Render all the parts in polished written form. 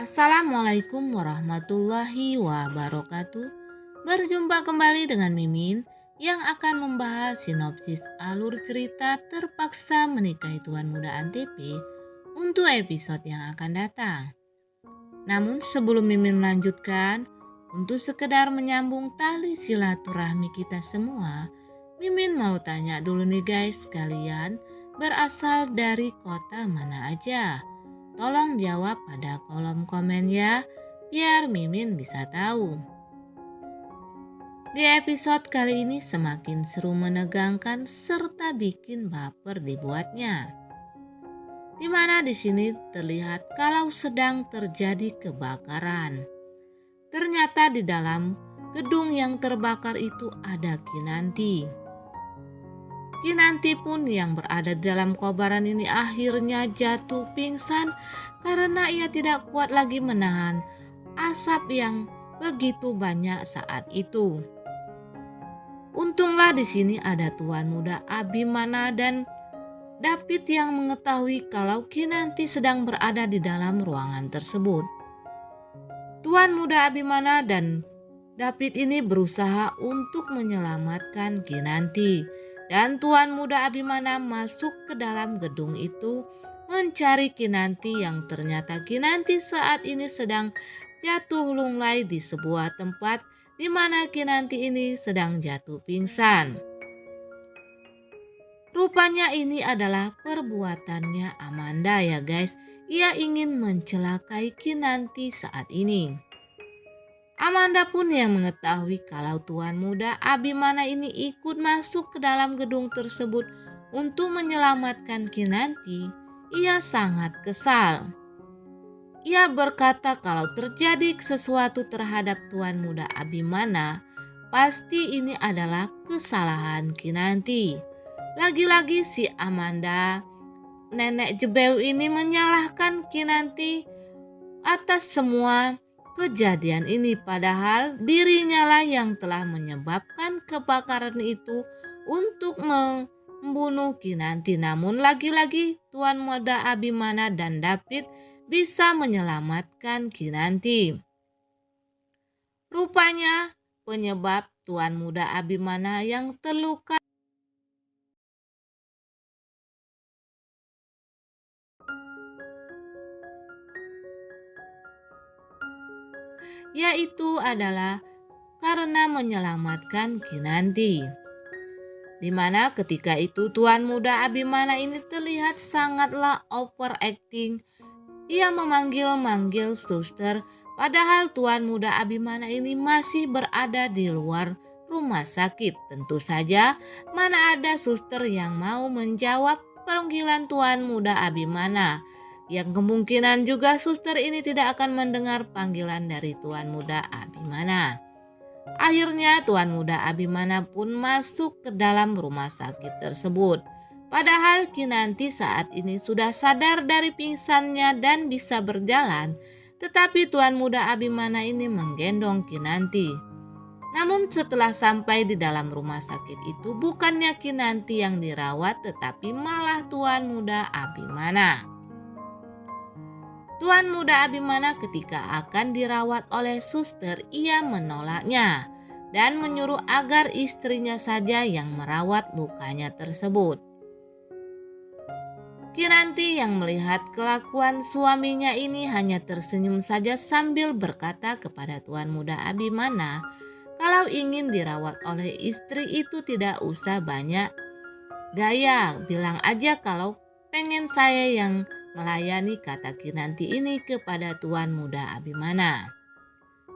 Assalamualaikum warahmatullahi wabarakatuh. Berjumpa kembali dengan Mimin yang akan membahas sinopsis alur cerita Terpaksa Menikahi Tuan Muda Antp untuk episode yang akan datang. Namun sebelum Mimin melanjutkan, untuk sekedar menyambung tali silaturahmi kita semua, Mimin mau tanya dulu nih guys, kalian berasal dari kota mana aja? Tolong jawab pada kolom komen ya, biar Mimin bisa tahu. Di episode kali ini semakin seru, menegangkan, serta bikin baper dibuatnya. Dimana di sini terlihat kalau sedang terjadi kebakaran. Ternyata di dalam gedung yang terbakar itu ada Kinanti. Kinanti pun yang berada di dalam kobaran ini akhirnya jatuh pingsan karena ia tidak kuat lagi menahan asap yang begitu banyak saat itu. Untunglah di sini ada Tuan Muda Abimana dan David yang mengetahui kalau Kinanti sedang berada di dalam ruangan tersebut. Tuan Muda Abimana dan David ini berusaha untuk menyelamatkan Kinanti. Dan Tuan Muda Abimana masuk ke dalam gedung itu mencari Kinanti yang ternyata Kinanti saat ini sedang jatuh lunglai di sebuah tempat di mana Kinanti ini sedang jatuh pingsan. Rupanya ini adalah perbuatannya Amanda ya guys. Ia ingin mencelakai Kinanti saat ini. Amanda pun yang mengetahui kalau Tuan Muda Abimana ini ikut masuk ke dalam gedung tersebut untuk menyelamatkan Kinanti. Ia sangat kesal. Ia berkata kalau terjadi sesuatu terhadap Tuan Muda Abimana, pasti ini adalah kesalahan Kinanti. Lagi-lagi si Amanda, nenek jebeu ini, menyalahkan Kinanti atas semua kejadian ini, padahal dirinya lah yang telah menyebabkan kebakaran itu untuk membunuh Kinanti. Namun lagi-lagi Tuan Muda Abimana dan David bisa menyelamatkan Kinanti. Rupanya penyebab Tuan Muda Abimana yang terluka yaitu adalah karena menyelamatkan Kinanti. Dimana ketika itu Tuan Muda Abimana ini terlihat sangatlah overacting. Ia memanggil-manggil suster, padahal Tuan Muda Abimana ini masih berada di luar rumah sakit. Tentu saja mana ada suster yang mau menjawab panggilan Tuan Muda Abimana. Yang kemungkinan juga suster ini tidak akan mendengar panggilan dari Tuan Muda Abimana. Akhirnya Tuan Muda Abimana pun masuk ke dalam rumah sakit tersebut. Padahal Kinanti saat ini sudah sadar dari pingsannya dan bisa berjalan, tetapi Tuan Muda Abimana ini menggendong Kinanti. Namun setelah sampai di dalam rumah sakit itu, bukannya Kinanti yang dirawat, tetapi malah Tuan Muda Abimana. Tuan Muda Abimana ketika akan dirawat oleh suster, ia menolaknya dan menyuruh agar istrinya saja yang merawat lukanya tersebut. Kinanti yang melihat kelakuan suaminya ini hanya tersenyum saja sambil berkata kepada Tuan Muda Abimana, kalau ingin dirawat oleh istri itu tidak usah banyak gaya, bilang aja kalau pengen saya yang melayani, kata Kinanti ini kepada Tuan Muda Abimana.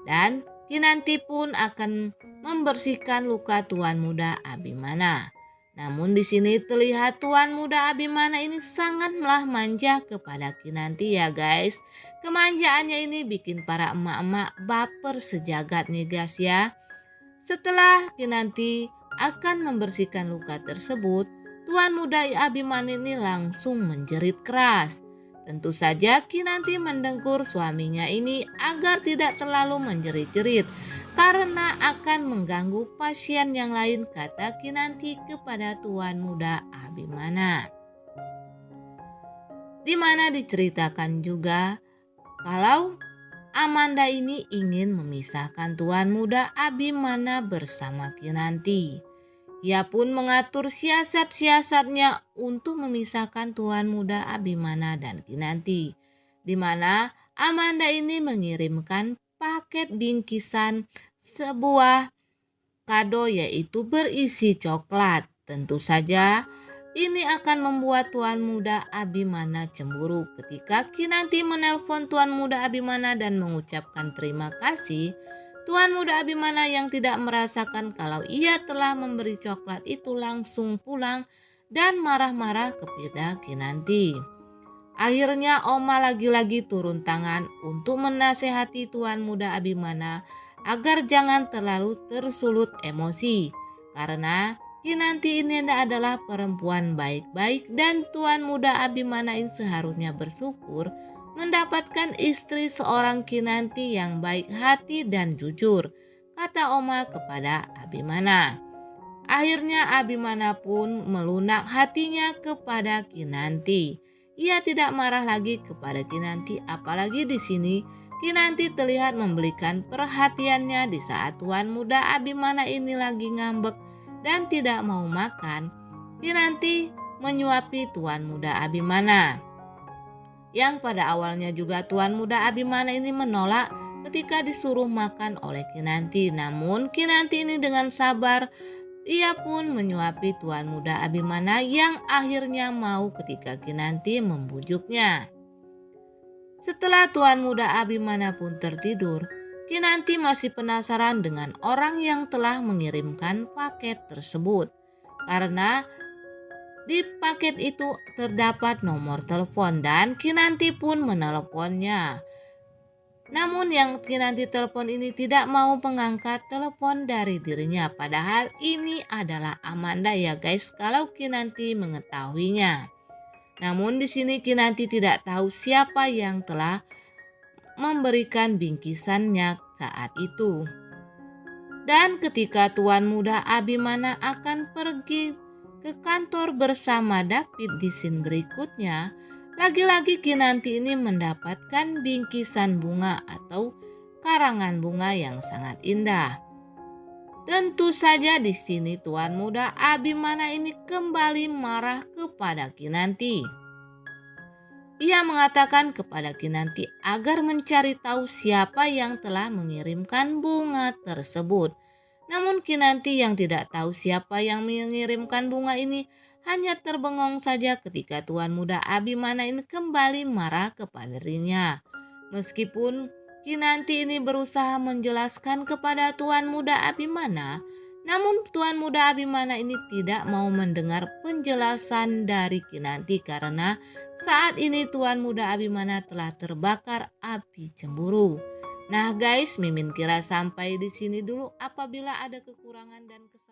Dan Kinanti pun akan membersihkan luka Tuan Muda Abimana. Namun di sini terlihat Tuan Muda Abimana ini sangatlah manja kepada Kinanti ya guys. Kemanjaannya ini bikin para emak-emak baper sejagat nih guys ya. Setelah Kinanti akan membersihkan luka tersebut, Tuan Muda Abimana ini langsung menjerit keras. Tentu saja Kinanti menegur suaminya ini agar tidak terlalu menjerit-jerit karena akan mengganggu pasien yang lain, kata Kinanti kepada Tuan Muda Abimana. Di mana diceritakan juga kalau Amanda ini ingin memisahkan Tuan Muda Abimana bersama Kinanti. Ia pun mengatur siasat-siasatnya untuk memisahkan Tuan Muda Abimana dan Kinanti, di mana Amanda ini mengirimkan paket bingkisan sebuah kado yaitu berisi coklat. Tentu saja ini akan membuat Tuan Muda Abimana cemburu ketika Kinanti menelpon Tuan Muda Abimana dan mengucapkan terima kasih. Tuan Muda Abimana yang tidak merasakan kalau ia telah memberi coklat itu langsung pulang dan marah-marah kepada Kinanti. Akhirnya Oma lagi-lagi turun tangan untuk menasehati Tuan Muda Abimana agar jangan terlalu tersulut emosi, karena Kinanti ini adalah perempuan baik-baik dan Tuan Muda Abimana ini seharusnya bersyukur mendapatkan istri seorang Kinanti yang baik hati dan jujur, kata Oma kepada Abimana. Akhirnya Abimana pun melunak hatinya kepada Kinanti. Ia tidak marah lagi kepada Kinanti, apalagi di sini Kinanti terlihat memberikan perhatiannya di saat Tuan Muda Abimana ini lagi ngambek dan tidak mau makan. Kinanti menyuapi Tuan Muda Abimana, yang pada awalnya juga Tuan Muda Abimana ini menolak ketika disuruh makan oleh Kinanti. Namun Kinanti ini dengan sabar, ia pun menyuapi Tuan Muda Abimana yang akhirnya mau ketika Kinanti membujuknya. Setelah Tuan Muda Abimana pun tertidur, Kinanti masih penasaran dengan orang yang telah mengirimkan paket tersebut, karena di paket itu terdapat nomor telepon dan Kinanti pun meneleponnya. Namun yang Kinanti telepon ini tidak mau mengangkat telepon dari dirinya, padahal ini adalah Amanda ya guys kalau Kinanti mengetahuinya. Namun di sini Kinanti tidak tahu siapa yang telah memberikan bingkisannya saat itu. Dan ketika Tuan Muda Abimana akan pergi ke kantor bersama David di scene berikutnya, lagi-lagi Kinanti ini mendapatkan bingkisan bunga atau karangan bunga yang sangat indah. Tentu saja di sini Tuan Muda Abimana ini kembali marah kepada Kinanti. Ia mengatakan kepada Kinanti agar mencari tahu siapa yang telah mengirimkan bunga tersebut. Namun Kinanti yang tidak tahu siapa yang mengirimkan bunga ini hanya terbengong saja ketika Tuan Muda Abimana ini kembali marah kepada dirinya. Meskipun Kinanti ini berusaha menjelaskan kepada Tuan Muda Abimana, namun Tuan Muda Abimana ini tidak mau mendengar penjelasan dari Kinanti karena saat ini Tuan Muda Abimana telah terbakar api cemburu. Nah guys, Mimin kira sampai di sini dulu. Apabila ada kekurangan dan kesalahan